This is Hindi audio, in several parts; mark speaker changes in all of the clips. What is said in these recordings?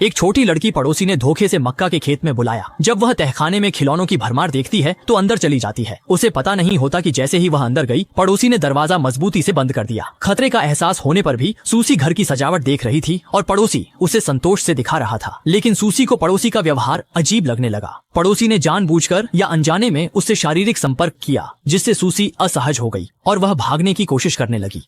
Speaker 1: एक छोटी लड़की पड़ोसी ने धोखे से मक्का के खेत में बुलाया। जब वह तहखाने में खिलौनों की भरमार देखती है तो अंदर चली जाती है। उसे पता नहीं होता कि जैसे ही वह अंदर गई, पड़ोसी ने दरवाजा मजबूती से बंद कर दिया। खतरे का एहसास होने पर भी सूसी घर की सजावट देख रही थी और पड़ोसी उसे संतोष से दिखा रहा था। लेकिन सूसी को पड़ोसी का व्यवहार अजीब लगने लगा। पड़ोसी ने जानबूझकर या अनजाने में उससे शारीरिक संपर्क किया, जिससे सूसी असहज हो गई और वह भागने की कोशिश करने लगी।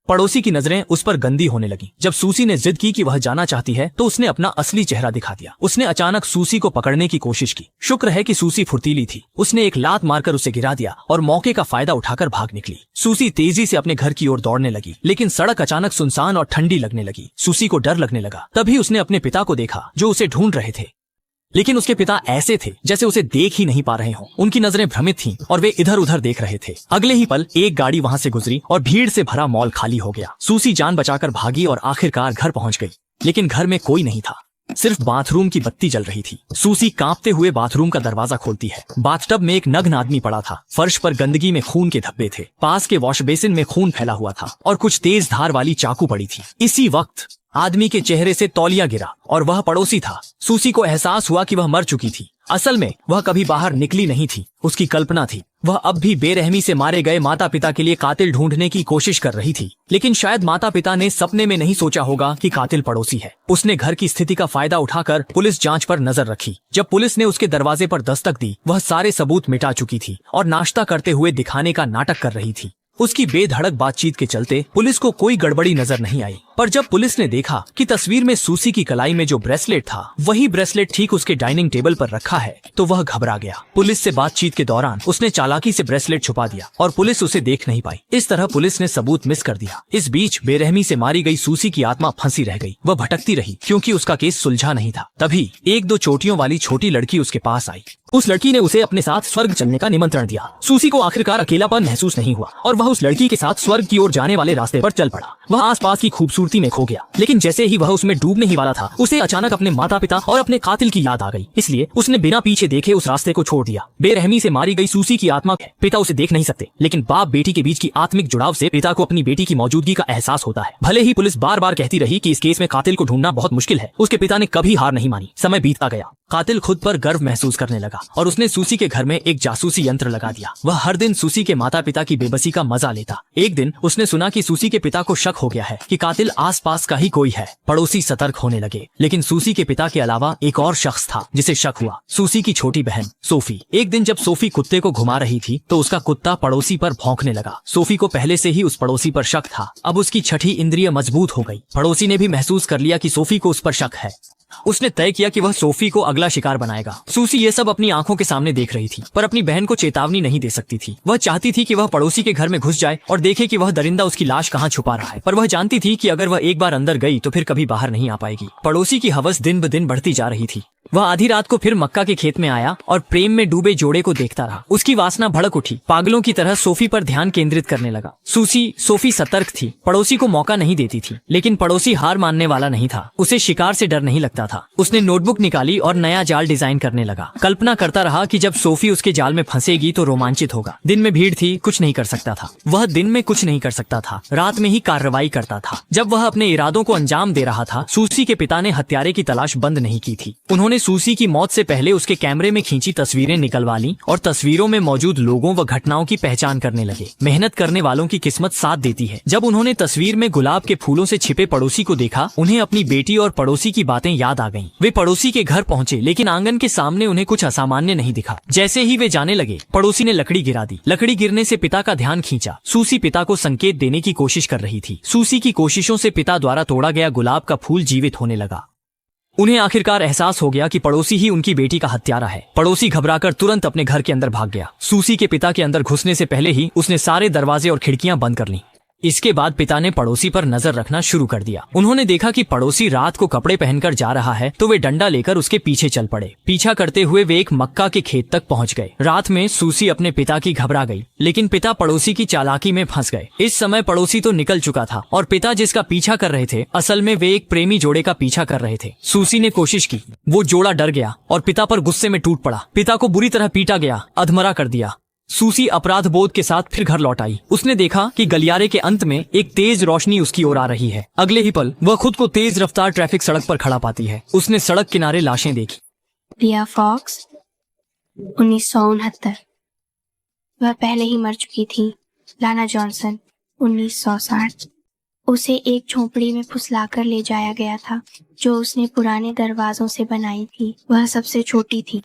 Speaker 1: पड़ोसी की नजरें उस पर गंदी होने लगी। जब सूसी ने जिद की कि वह जाना चाहती है तो उसने अपना असली चेहरा दिखा दिया। उसने अचानक सूसी को पकड़ने की कोशिश की। शुक्र है कि सूसी फुर्तीली थी। उसने एक लात मारकर उसे गिरा दिया और मौके का फायदा उठाकर भाग निकली। सूसी तेजी से अपने घर की ओर दौड़ने लगी, लेकिन सड़क अचानक सुनसान और ठंडी लगने लगी। सूसी को डर लगने लगा। तभी उसने अपने पिता को देखा जो उसे ढूंढ रहे थे, लेकिन उसके पिता ऐसे थे जैसे उसे देख ही नहीं पा रहे हों। उनकी नजरें भ्रमित थीं और वे इधर उधर देख रहे थे। अगले ही पल एक गाड़ी वहां से गुजरी और भीड़ से भरा मॉल खाली हो गया। सूसी जान बचाकर भागी और आखिरकार घर पहुंच गई, लेकिन घर में कोई नहीं था। सिर्फ बाथरूम की बत्ती जल रही थी। सूसी कांपते हुए बाथरूम का दरवाजा खोलती है। बाथटब में एक नग्न आदमी पड़ा था। फर्श पर गंदगी में खून के धब्बे थे। पास के वॉश बेसिन में खून फैला हुआ था और कुछ तेज धार वाली चाकू पड़ी थी। इसी वक्त आदमी के चेहरे से तौलिया गिरा और वह पड़ोसी था। सूसी को एहसास हुआ कि वह मर चुकी थी। असल में वह कभी बाहर निकली नहीं थी, उसकी कल्पना थी। वह अब भी बेरहमी से मारे गए माता पिता के लिए कातिल ढूंढने की कोशिश कर रही थी, लेकिन शायद माता पिता ने सपने में नहीं सोचा होगा कि कातिल पड़ोसी है। उसने घर की स्थिति का फायदा उठाकर पुलिस जांच पर नजर रखी। जब पुलिस ने उसके दरवाजे पर दस्तक दी, वह सारे सबूत मिटा चुकी थी और नाश्ता करते हुए दिखाने का नाटक कर रही थी। उसकी बेधड़क बातचीत के चलते पुलिस को कोई गड़बड़ी नजर नहीं आई। पर जब पुलिस ने देखा कि तस्वीर में सूसी की कलाई में जो ब्रेसलेट था, वही ब्रेसलेट ठीक उसके डाइनिंग टेबल पर रखा है, तो वह घबरा गया। पुलिस से बातचीत के दौरान उसने चालाकी से ब्रेसलेट छुपा दिया और पुलिस उसे देख नहीं पाई। इस तरह पुलिस ने सबूत मिस कर दिया। इस बीच बेरहमी से मारी गई सूसी की आत्मा फंसी रह गई। वह भटकती रही क्योंकि उसका केस सुलझा नहीं था। तभी एक दो चोटियों वाली छोटी लड़की उसके पास आई। उस लड़की ने उसे अपने साथ स्वर्ग चलने का निमंत्रण दिया। सूसी को आखिरकार अकेलापन महसूस नहीं हुआ और वह उस लड़की के साथ स्वर्ग की ओर जाने वाले रास्ते पर चल पड़ा। वह आसपास की खूबसूरती में खो गया, लेकिन जैसे ही वह उसमें डूबने ही वाला था, उसे अचानक अपने माता पिता और अपने कातिल की याद आ गई। इसलिए उसने बिना पीछे देखे उस रास्ते को छोड़ दिया। बेरहमी से मारी गई सूसी की आत्मा, पिता उसे देख नहीं सकते, लेकिन बाप बेटी के बीच की आत्मिक जुड़ाव से पिता को अपनी बेटी की मौजूदगी का एहसास होता है। भले ही पुलिस बार बार कहती रही कि इस केस में कातिल को ढूंढना बहुत मुश्किल है, उसके पिता ने कभी हार नहीं मानी। समय बीतता गया। कातिल खुद पर गर्व महसूस करने लगा और उसने सूसी के घर में एक जासूसी यंत्र लगा दिया। वह हर दिन सूसी के माता पिता की बेबसी का मजा लेता। एक दिन उसने सुना कि सूसी के पिता को शक हो गया है कि कातिल आसपास का ही कोई है। पड़ोसी सतर्क होने लगे, लेकिन सूसी के पिता के अलावा एक और शख्स था जिसे शक हुआ, सूसी की छोटी बहन सोफी। एक दिन जब सोफी कुत्ते को घुमा रही थी तो उसका कुत्ता पड़ोसी पर भौंकने लगा। सोफी को पहले से ही उस पड़ोसी पर शक था। अब उसकी छठी इंद्रिय मजबूत हो गई। पड़ोसी ने भी महसूस कर लिया कि सोफी को उस पर शक है। उसने तय किया कि वह सोफी को अगला शिकार बनाएगा। सूसी ये सब अपनी आंखों के सामने देख रही थी, पर अपनी बहन को चेतावनी नहीं दे सकती थी। वह चाहती थी कि वह पड़ोसी के घर में घुस जाए और देखे कि वह दरिंदा उसकी लाश कहाँ छुपा रहा है, पर वह जानती थी कि अगर वह एक बार अंदर गई तो फिर कभी बाहर नहीं आ पाएगी। पड़ोसी की हवस दिन ब दिन बढ़ती जा रही थी। वह आधी रात को फिर मक्का के खेत में आया और प्रेम में डूबे जोड़े को देखता रहा। उसकी वासना भड़क उठी। पागलों की तरह सोफी पर ध्यान केंद्रित करने लगा। सोफी सतर्क थी, पड़ोसी को मौका नहीं देती थी, लेकिन पड़ोसी हार मानने वाला नहीं था। उसे शिकार से डर नहीं लगता था। उसने नोटबुक निकाली और नया जाल डिजाइन करने लगा। कल्पना करता रहा कि जब सोफी उसके जाल में फंसेगी तो रोमांचित होगा। दिन में भीड़ थी, कुछ नहीं कर सकता था। वह दिन में कुछ नहीं कर सकता था, रात में ही कार्रवाई करता था। जब वह अपने इरादों को अंजाम दे रहा था, सूसी के पिता ने हत्यारे की तलाश बंद नहीं की थी। उन्होंने सूसी की मौत से पहले उसके कैमरे में खींची तस्वीरें निकलवा ली और तस्वीरों में मौजूद लोगों व घटनाओं की पहचान करने लगे। मेहनत करने वालों की किस्मत साथ देती है। जब उन्होंने तस्वीर में गुलाब के फूलों से छिपे पड़ोसी को देखा, उन्हें अपनी बेटी और पड़ोसी की बातें याद आ गईं। वे पड़ोसी के घर पहुंचे, लेकिन आंगन के सामने उन्हें कुछ असामान्य नहीं दिखा। जैसे ही वे जाने लगे, पड़ोसी ने लकड़ी गिरा दी। लकड़ी गिरने से पिता का ध्यान खींचा। सूसी पिता को संकेत देने की कोशिश कर रही थी। सूसी की कोशिशों से पिता द्वारा तोड़ा गया गुलाब का फूल जीवित होने लगा। उन्हें आखिरकार एहसास हो गया कि पड़ोसी ही उनकी बेटी का हत्यारा है। पड़ोसी घबराकर तुरंत अपने घर के अंदर भाग गया। सूसी के पिता के अंदर घुसने से पहले ही उसने सारे दरवाजे और खिड़कियां बंद कर लीं। इसके बाद पिता ने पड़ोसी पर नजर रखना शुरू कर दिया। उन्होंने देखा कि पड़ोसी रात को कपड़े पहनकर जा रहा है, तो वे डंडा लेकर उसके पीछे चल पड़े। पीछा करते हुए वे एक मक्का के खेत तक पहुंच गए। रात में सूसी अपने पिता की घबरा गई, लेकिन पिता पड़ोसी की चालाकी में फंस गए। इस समय पड़ोसी तो निकल चुका था और पिता जिसका पीछा कर रहे थे, असल में वे एक प्रेमी जोड़े का पीछा कर रहे थे। सूसी ने कोशिश की, वो जोड़ा डर गया और पिता पर गुस्से में टूट पड़ा। पिता को बुरी तरह पीटा गया, अधमरा कर दिया। सूसी अपराध बोध के साथ फिर घर लौट आई। उसने देखा कि गलियारे के अंत में एक तेज रोशनी उसकी ओर आ रही है। अगले ही पल वह खुद को तेज रफ्तार ट्रैफिक सड़क पर खड़ा पाती है। उसने सड़क किनारे लाशें देखी।
Speaker 2: लिया फॉक्स 1969, वह पहले ही मर चुकी थी। लाना जॉनसन 1960, उसे एक झोपड़ी में फुसलाकर ले जाया गया था जो उसने पुराने दरवाजों से बनाई थी। वह सबसे छोटी थी।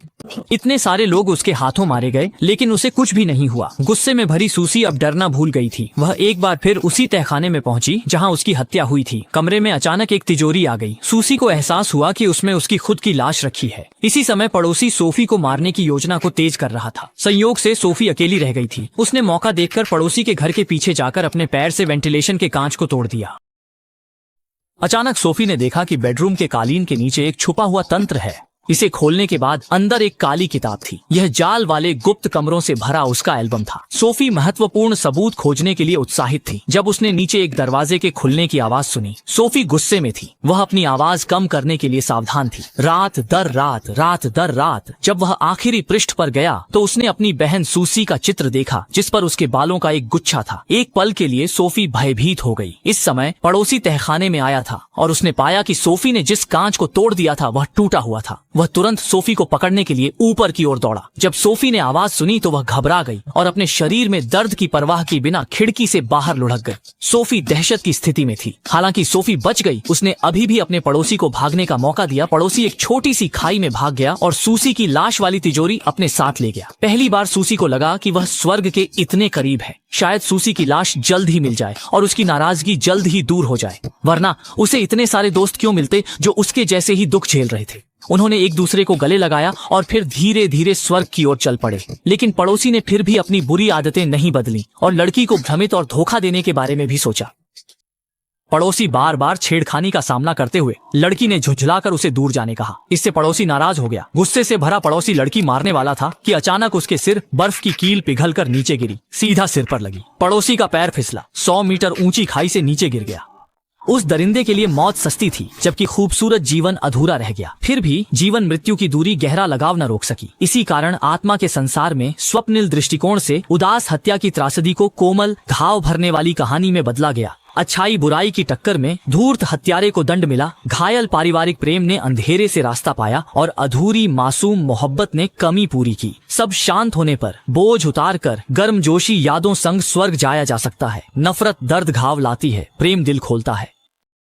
Speaker 1: इतने सारे लोग उसके हाथों मारे गए लेकिन उसे कुछ भी नहीं हुआ। गुस्से में भरी सूसी अब डरना भूल गई थी। वह एक बार फिर उसी तहखाने में पहुंची जहां उसकी हत्या हुई थी। कमरे में अचानक एक तिजोरी आ गई। सूसी को एहसास हुआ कि उसमें उसकी खुद की लाश रखी है। इसी समय पड़ोसी सोफी को मारने की योजना को तेज कर रहा था। संयोग से सोफी अकेली रह गई थी। उसने मौका देखकर पड़ोसी के घर के पीछे जाकर अपने पैर से वेंटिलेशन के कांच को तोड़ दिया। अचानक सोफी ने देखा कि बेडरूम के कालीन के नीचे एक छुपा हुआ तंत्र है। इसे खोलने के बाद अंदर एक काली किताब थी। यह जाल वाले गुप्त कमरों से भरा उसका एल्बम था। सोफी महत्वपूर्ण सबूत खोजने के लिए उत्साहित थी जब उसने नीचे एक दरवाजे के खुलने की आवाज सुनी। सोफी गुस्से में थी। वह अपनी आवाज कम करने के लिए सावधान थी। रात दर रात जब वह आखिरी पृष्ठ पर गया तो उसने अपनी बहन सूसी का चित्र देखा जिस पर उसके बालों का एक गुच्छा था। एक पल के लिए सोफी भयभीत हो गई। इस समय पड़ोसी तहखाने में आया था और उसने पाया कि सोफी ने जिस कांच को तोड़ दिया था वह टूटा हुआ था। वह तुरंत सोफी को पकड़ने के लिए ऊपर की ओर दौड़ा। जब सोफी ने आवाज सुनी तो वह घबरा गई और अपने शरीर में दर्द की परवाह किए बिना खिड़की से बाहर लुढ़क गई। सोफी दहशत की स्थिति में थी। हालांकि सोफी बच गई। उसने अभी भी अपने पड़ोसी को भागने का मौका दिया। पड़ोसी एक छोटी सी खाई में भाग गया और सूसी की लाश वाली तिजोरी अपने साथ ले गया। पहली बार सूसी को लगा कि वह स्वर्ग के इतने करीब है। शायद सूसी की लाश जल्द ही मिल जाए और उसकी नाराजगी जल्द ही दूर हो जाए, वरना उसे इतने सारे दोस्त क्यों मिलते जो उसके जैसे ही दुख झेल रहे थे। उन्होंने एक दूसरे को गले लगाया और फिर धीरे धीरे स्वर्ग की ओर चल पड़े। लेकिन पड़ोसी ने फिर भी अपनी बुरी आदतें नहीं बदली और लड़की को भ्रमित और धोखा देने के बारे में भी सोचा। पड़ोसी बार बार छेड़खानी का सामना करते हुए लड़की ने झुंझलाकर उसे दूर जाने कहा। इससे पड़ोसी नाराज हो गया। गुस्से से भरा पड़ोसी लड़की मारने वाला था कि अचानक उसके सिर बर्फ की कील पिघलकर नीचे गिरी, सीधा सिर पर लगी। पड़ोसी का पैर फिसला, 100 मीटर ऊंची खाई से नीचे गिर गया। उस दरिंदे के लिए मौत सस्ती थी जबकि खूबसूरत जीवन अधूरा रह गया। फिर भी जीवन मृत्यु की दूरी गहरा लगाव न रोक सकी। इसी कारण आत्मा के संसार में स्वप्निल दृष्टिकोण से उदास हत्या की त्रासदी को कोमल घाव भरने वाली कहानी में बदला गया। अच्छाई बुराई की टक्कर में धूर्त हत्यारे को दंड मिला। घायल पारिवारिक प्रेम ने अंधेरे से रास्ता पाया और अधूरी मासूम मोहब्बत ने कमी पूरी की। सब शांत होने पर बोझ उतारकर गर्मजोशी यादों संग स्वर्ग जाया जा सकता है। नफरत दर्द घाव लाती है, प्रेम दिल खोलता है।